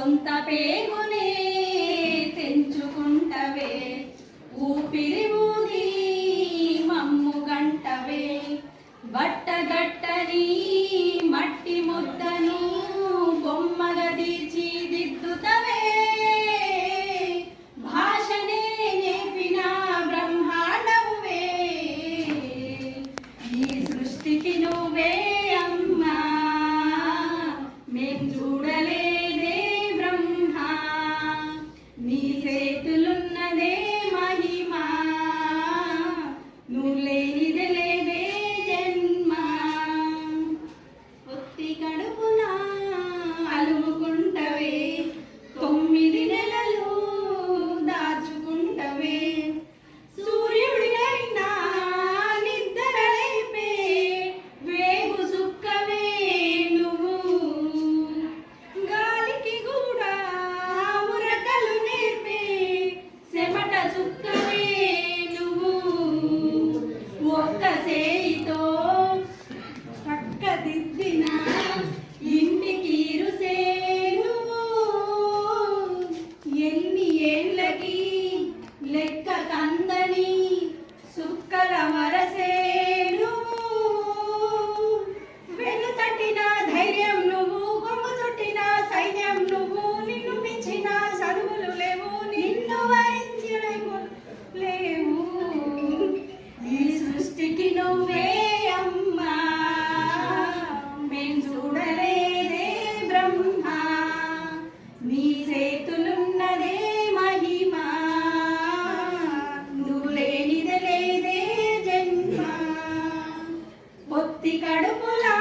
సొంత పేగునే తెంచుకుంటవే ఊపిరి ఊది మమ్ము గంటవే బట్టగట్టని మట్టి ముద్దను బొమ్మగా తీర్చిదిద్దుతవే భాషనే నేర్పిన బ్రహ్మాండమువే ఈ సృష్టికి నువ్వే అమ్మా మేం చూడలేదే బ్రహ్మ నీ చేతులున్నదే మహిమా నువ్వు లేనిదే లేదే జన్మ ఒత్తి కడుపున అలుముకుంటవే 9 నెలలు దాచుకుంటవే సూర్యుడినైనా నిద్ర లేపే వేగు సుక్కవే నువ్వు గాలికి కూడా ఉరకలు నేర్పే చెమట చుక్కవే నువ్వు ఒక్క చేయితో పక్కదిద్దిన ఇంటికి ఇరుసే నువ్వు ఎన్ని ఏళ్ళకి లెక్క కందని సుక్కల వరసే నువ్వు వెన్నుతట్టిన ధైర్యం నువ్వు కొమ్ము చుట్టిన సైన్యం నువ్వు నిన్ను మించిన చదువులు లేవు నిన్ను వరించిన లేవు ఈ సృష్టికి నువ్వే అమ్మా మేం చూడలేదే బ్రహ్మ నీ చేతులున్నదే మహిమా నువ్వు లేనిదే లేదే జన్మ పొత్తి కడుపులా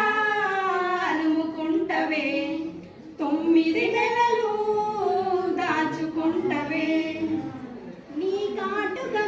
అలుముకుంటవే 9 నెలలు దాచుకుంటవే నీ కాటుగా